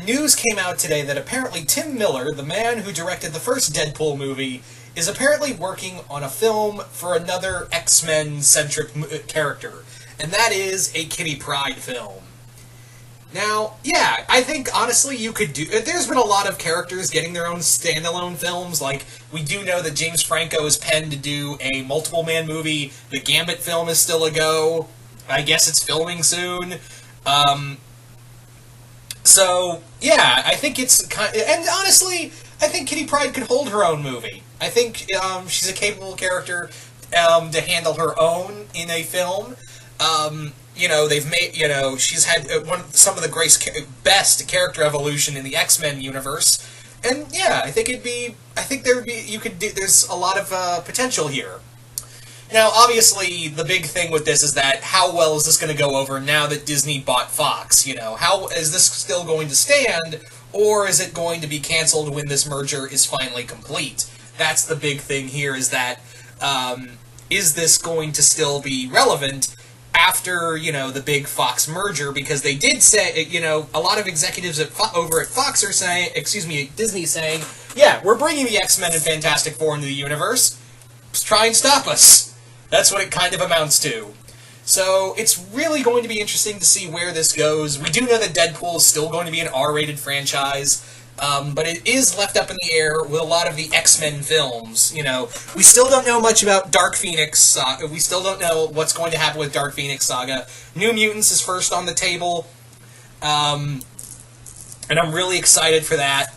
News came out today that apparently Tim Miller, the man who directed the first Deadpool movie, is apparently working on a film for another X-Men-centric character, and that is a Kitty Pryde film. Now, yeah, I think, honestly, you could do... There's been a lot of characters getting their own standalone films, like, we do know that James Franco is penned to do a multiple-man movie, the Gambit film is still a go, I guess it's filming soon, So, yeah, I think it's kind of, and honestly, I think Kitty Pryde could hold her own movie. I think she's a capable character to handle her own in a film. They've made, she's had some of the best character evolution in the X-Men universe. And, yeah, I think there's a lot of potential here. Now, obviously, the big thing with this is that how well is this going to go over now that Disney bought Fox? How is this still going to stand, or is it going to be canceled when this merger is finally complete? That's the big thing here, is that, is this going to still be relevant after, the big Fox merger? Because they did say, a lot of executives over at Fox are saying, Disney saying, yeah, we're bringing the X-Men and Fantastic Four into the universe. Just try and stop us. That's what it kind of amounts to. So, it's really going to be interesting to see where this goes. We do know that Deadpool is still going to be an R-rated franchise, but it is left up in the air with a lot of the X-Men films. We still don't know much about Dark Phoenix. We still don't know what's going to happen with Dark Phoenix Saga. New Mutants is first on the table, and I'm really excited for that.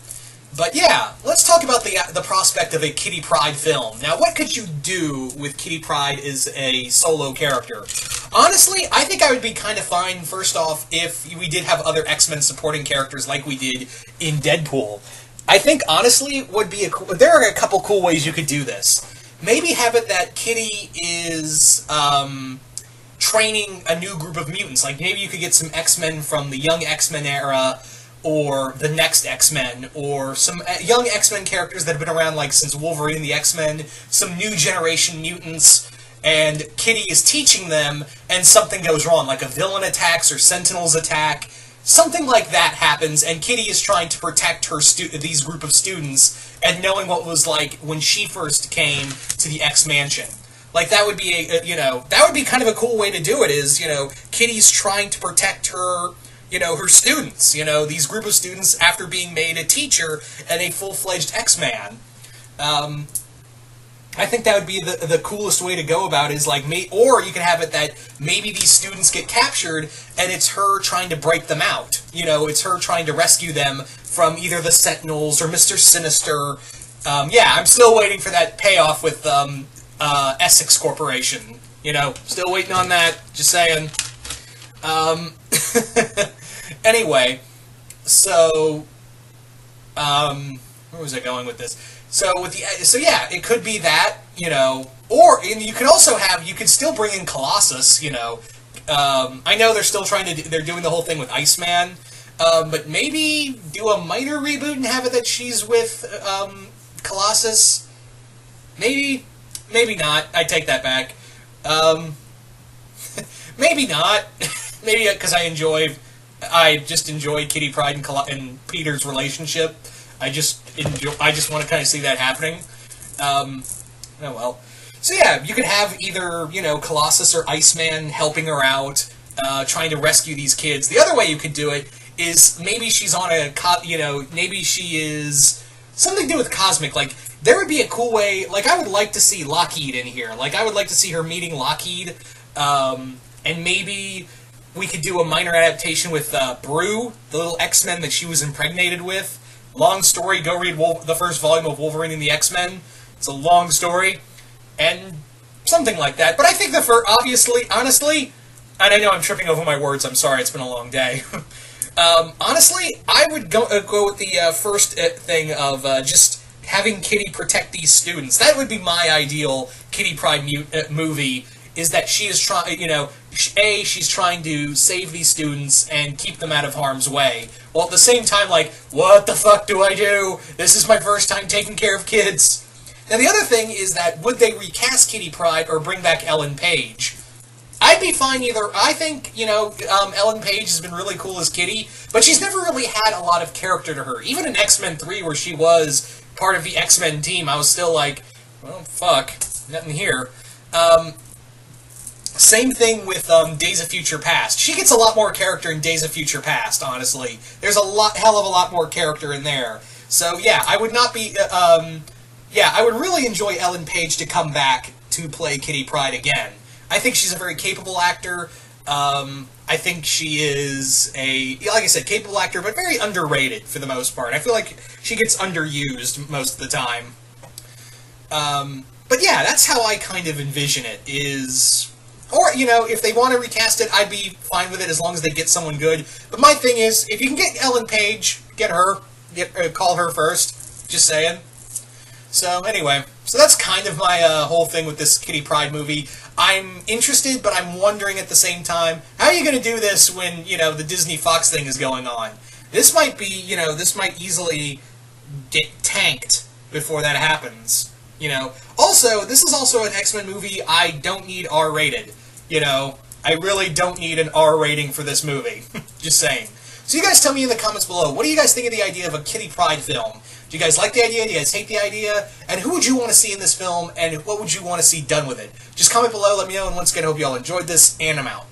But yeah, let's talk about the prospect of a Kitty Pryde film. Now, what could you do with Kitty Pryde as a solo character? Honestly, I think I would be kind of fine, first off, if we did have other X-Men supporting characters like we did in Deadpool. I think, honestly, there are a couple cool ways you could do this. Maybe have it that Kitty is training a new group of mutants. Like, maybe you could get some X-Men from the Young X-Men era, or the next X-Men, or some young X-Men characters that have been around, like, since Wolverine and the X-Men, some new generation mutants, and Kitty is teaching them, and something goes wrong, like a villain attacks or Sentinels attack, something like that happens, and Kitty is trying to protect these group of students, and knowing what it was like when she first came to the X-Mansion. Like, that would be that would be kind of a cool way to do it, is, Kitty's trying to protect her students, these group of students after being made a teacher and a full-fledged X-Man. I think that would be the coolest way to go about it, is like, or you could have it that maybe these students get captured and it's her trying to break them out. It's her trying to rescue them from either the Sentinels or Mr. Sinister. I'm still waiting for that payoff with Essex Corporation. Still waiting on that, just saying. Anyway, so, where was I going with this? So yeah, it could be that, or, and you could still bring in Colossus, I know they're still they're doing the whole thing with Iceman, but maybe do a minor reboot and have it that she's with, Colossus? Maybe not, I take that back, maybe not. Maybe because I just enjoy Kitty Pryde and Peter's relationship. I just want to kind of see that happening. Oh well. So yeah, you could have either, Colossus or Iceman helping her out, trying to rescue these kids. The other way you could do it is maybe she's on maybe she is something to do with Cosmic. Like, there would be a cool way, like, I would like to see Lockheed in here. Like, I would like to see her meeting Lockheed, and maybe we could do a minor adaptation with Brew, the little X-Men that she was impregnated with. Long story, go read the first volume of Wolverine and the X-Men. It's a long story, and something like that. But I think honestly, and I know I'm tripping over my words, I'm sorry, it's been a long day. Honestly, I would go with the first thing of just having Kitty protect these students. That would be my ideal Kitty Pryde movie, is that she is trying, she's trying to save these students and keep them out of harm's way, while at the same time, like, what the fuck do I do? This is my first time taking care of kids. Now, the other thing is that, would they recast Kitty Pryde or bring back Ellen Page? I'd be fine either. I think, Ellen Page has been really cool as Kitty, but she's never really had a lot of character to her. Even in X-Men 3, where she was part of the X-Men team, I was still like, well, fuck, nothing here. Same thing with Days of Future Past. She gets a lot more character in Days of Future Past, honestly. There's hell of a lot more character in there. So, yeah, I would not be, I would really enjoy Ellen Page to come back to play Kitty Pryde again. I think she's a very capable actor. I think she is like I said, capable actor, but very underrated for the most part. I feel like she gets underused most of the time. But yeah, that's how I kind of envision it, or, if they want to recast it, I'd be fine with it as long as they get someone good. But my thing is, if you can get Ellen Page, get her, call her first. Just saying. So, anyway, that's kind of my whole thing with this Kitty Pryde movie. I'm interested, but I'm wondering at the same time, how are you going to do this when, the Disney Fox thing is going on? This might be, this might easily get tanked before that happens. Also, this is also an X-Men movie I don't need R-rated. I really don't need an R rating for this movie. Just saying. So you guys tell me in the comments below, what do you guys think of the idea of a Kitty Pryde film? Do you guys like the idea? Do you guys hate the idea? And who would you want to see in this film? And what would you want to see done with it? Just comment below, let me know, and once again, I hope you all enjoyed this, and I'm out.